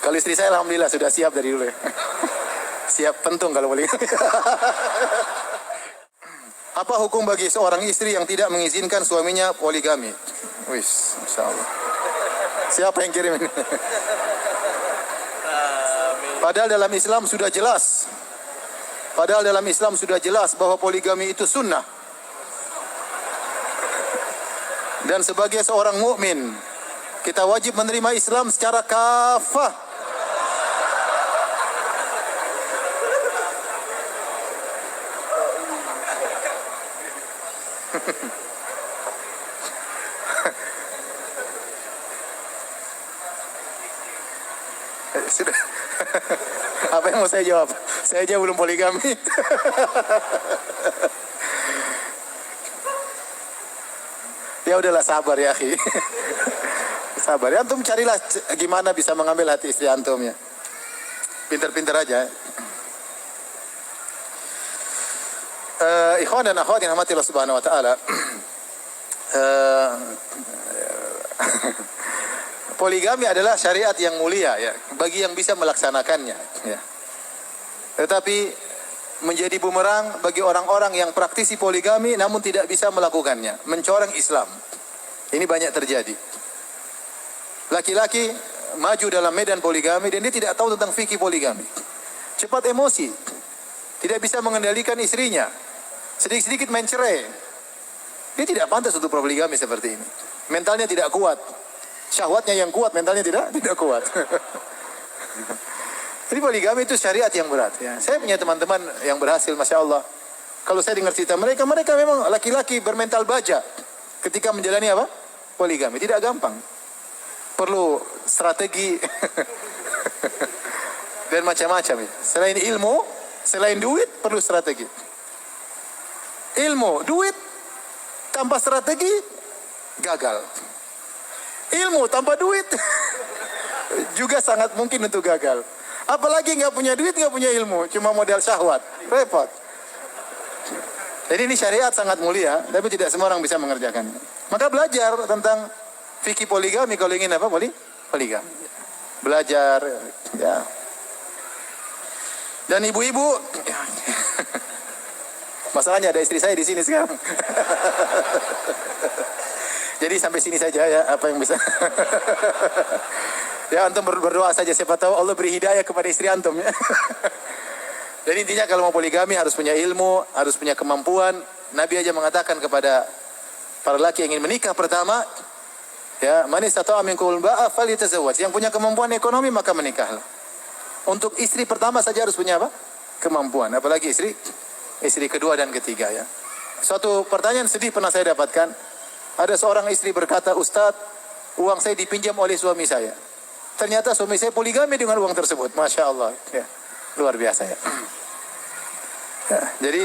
Kalau istri saya alhamdulillah sudah siap dari dulu ya. Siap pentung kalau boleh. Apa hukum bagi seorang istri yang tidak mengizinkan suaminya poligami? Wis, Masya Allah. Siapa yang kirim ini? Padahal dalam Islam sudah jelas. Bahwa poligami itu sunnah. Dan sebagai seorang mukmin, kita wajib menerima Islam secara kafah. Sudah. Apa yang mau saya jawab? Saya aja belum poligami. Ya udahlah, sabar ya, akhi. Sabar ya, antum carilah gimana bisa mengambil hati istri antum ya. Pintar-pintar aja. Ikhwan dan akhwat yang rahmati Allah Subhanahu wa taala. Poligami adalah syariat yang mulia ya, bagi yang bisa melaksanakannya ya. Tetapi menjadi bumerang bagi orang-orang yang praktisi poligami namun tidak bisa melakukannya, mencoreng Islam. Ini banyak terjadi. Laki-laki maju dalam medan poligami dan dia tidak tahu tentang fikih poligami. Cepat emosi, tidak bisa mengendalikan istrinya, sedikit-sedikit main cerai. Dia tidak pantas untuk poligami seperti ini. Mentalnya tidak kuat. Syahwatnya yang kuat, mentalnya tidak kuat. Jadi poligami itu syariat yang berat. Ya. Saya punya teman-teman yang berhasil, Masya Allah. Kalau saya dengar cerita mereka memang laki-laki bermental baja ketika menjalani apa? Poligami. Tidak gampang. Perlu strategi dan macam-macam. Selain ilmu, selain duit, perlu strategi. Ilmu, duit, tanpa strategi, gagal. Ilmu tanpa duit juga sangat mungkin untuk gagal. Apalagi nggak punya duit, nggak punya ilmu, cuma modal syahwat, repot. Jadi ini syariat sangat mulia, tapi tidak semua orang bisa mengerjakannya. Maka belajar tentang fikih poligami kalau ingin apa? Poligami. Belajar, ya. Dan ibu-ibu, masalahnya ada istri saya di sini sekarang. Jadi sampai sini saja ya, apa yang bisa. Ya, antum berdoa saja, siapa tahu Allah beri hidayah kepada istri antum ya. Jadi intinya kalau mau poligami harus punya ilmu, harus punya kemampuan. Nabi aja mengatakan kepada para laki yang ingin menikah pertama, ya, man istata'a minkumul ba'a falyatazawwaj. Yang punya kemampuan ekonomi maka menikahlah. Untuk istri pertama saja harus punya apa? Kemampuan, apalagi istri kedua dan ketiga ya. Suatu pertanyaan sedih pernah saya dapatkan. Ada seorang istri berkata, Ustadz, uang saya dipinjam oleh suami saya. Ternyata suami saya poligami dengan uang tersebut. Masya Allah. Ya, luar biasa ya. Ya, jadi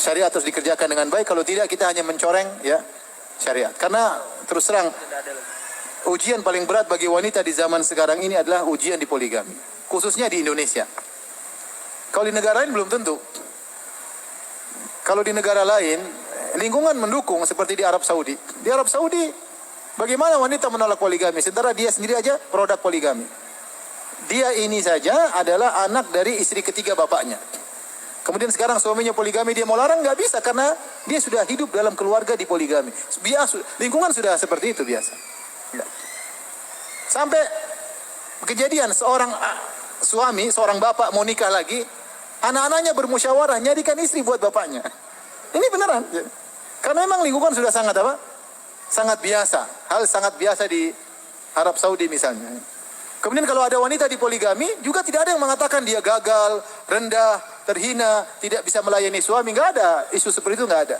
syariat harus dikerjakan dengan baik. Kalau tidak kita hanya mencoreng ya syariat. Karena terus terang ujian paling berat bagi wanita di zaman sekarang ini adalah ujian di poligami. Khususnya di Indonesia. Kalau di negara lain belum tentu. Kalau di negara lain lingkungan mendukung seperti di Arab Saudi. Di Arab Saudi bagaimana wanita menolak poligami? Sementara dia sendiri aja produk poligami. Dia ini saja adalah anak dari istri ketiga bapaknya. Kemudian sekarang suaminya poligami, dia mau larang nggak bisa karena dia sudah hidup dalam keluarga di poligami. Lingkungan sudah seperti itu biasa. Sampai kejadian seorang suami, seorang bapak mau nikah lagi, anak-anaknya bermusyawarah nyarikan istri buat bapaknya. Ini beneran. Karena memang lingkungan sudah sangat apa? Sangat biasa. Hal sangat biasa di Arab Saudi misalnya. Kemudian kalau ada wanita di poligami, juga tidak ada yang mengatakan dia gagal, rendah, terhina, tidak bisa melayani suami. Nggak ada. Isu seperti itu nggak ada.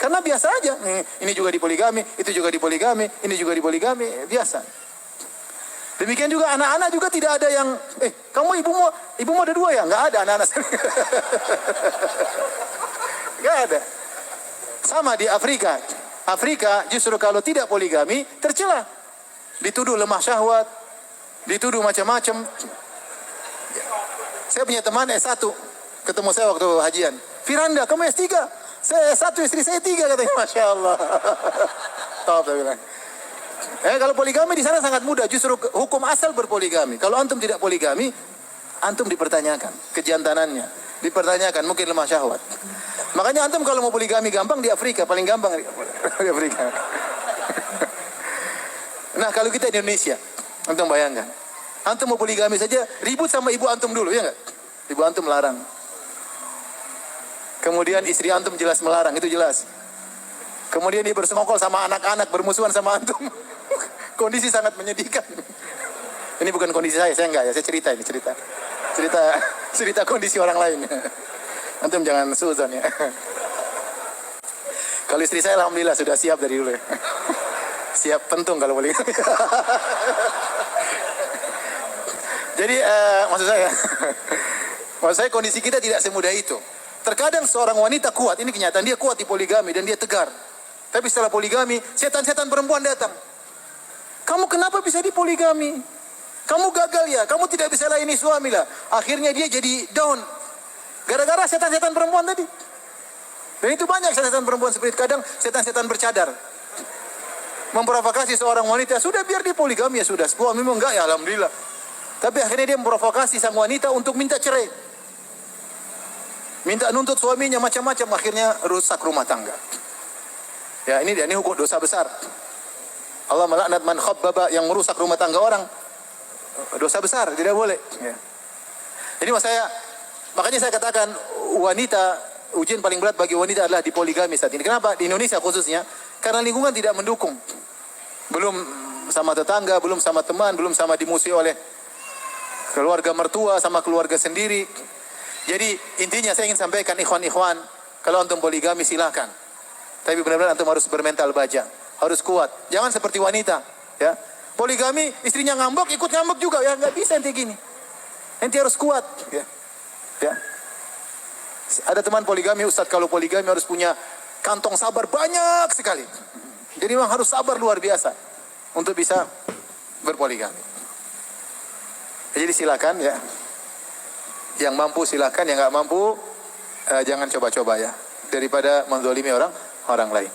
Karena biasa aja. Ini juga di poligami, itu juga di poligami, ini juga di poligami. Biasa. Demikian juga anak-anak juga tidak ada yang, kamu ibumu ada dua ya? Nggak ada anak-anak. Nggak ada. Sama di Afrika. Afrika justru kalau tidak poligami tercela. Dituduh lemah syahwat, dituduh macam-macam. Saya punya teman S1, ketemu saya waktu hajian. Firanda, kamu S3? Saya S1, istri saya 3 katanya. Masya Allah. Top, saya bilang. Kalau poligami di sana sangat mudah. Justru hukum asal berpoligami. Kalau antum tidak poligami, antum dipertanyakan kejantanannya, dipertanyakan mungkin lemah syahwat. Makanya antum kalau mau poligami gampang di Afrika, paling gampang di Afrika. Nah kalau kita di Indonesia, antum bayangkan, antum mau poligami saja ribut sama ibu antum dulu, ya nggak? Ibu antum melarang. Kemudian istri antum jelas melarang, itu jelas. Kemudian dia bersekongkol sama anak-anak, bermusuhan sama antum. Kondisi sangat menyedihkan. Ini bukan kondisi saya enggak ya, saya cerita ini, cerita kondisi orang lain. Antum jangan suuzon ya. Kalau istri saya alhamdulillah sudah siap dari dulu ya. Siap pentung kalau boleh. Jadi maksud saya kondisi kita tidak semudah itu. Terkadang seorang wanita kuat, ini kenyataan, dia kuat di poligami dan dia tegar. Tapi setelah poligami, setan-setan perempuan datang. Kamu kenapa bisa dipoligami? Kamu gagal ya, kamu tidak bisa layani suami lah. Akhirnya dia jadi down. Gara-gara setan-setan perempuan tadi. Dan itu banyak setan-setan perempuan seperti itu. Kadang setan-setan bercadar. Memprovokasi seorang wanita, sudah biar dia poligami ya sudah. Suami memang enggak ya, alhamdulillah. Tapi akhirnya dia memprovokasi sang wanita untuk minta cerai. Minta nuntut suaminya macam-macam, akhirnya rusak rumah tangga. Ya ini hukum dosa besar. Allah melaknat man khabbaba, yang merusak rumah tangga orang. Dosa besar, tidak boleh. Ya. Jadi makanya saya katakan wanita, ujian paling berat bagi wanita adalah di poligami saat ini. Kenapa? Di Indonesia khususnya, karena lingkungan tidak mendukung. Belum sama tetangga, belum sama teman, belum sama dimusuhi oleh keluarga mertua, sama keluarga sendiri. Jadi intinya saya ingin sampaikan ikhwan-ikhwan, kalau antum poligami silakan. Tapi benar-benar antum harus bermental baja, harus kuat. Jangan seperti wanita, ya. Poligami, istrinya ngambek, ikut ngambek juga, ya nggak bisa nanti gini. Nanti harus kuat, ya. Ya. Ada teman poligami, Ustadz, kalau poligami harus punya kantong sabar banyak sekali. Jadi memang harus sabar luar biasa untuk bisa berpoligami. Jadi silakan ya. Yang mampu silakan, yang nggak mampu jangan coba-coba ya. Daripada menzalimi orang lain.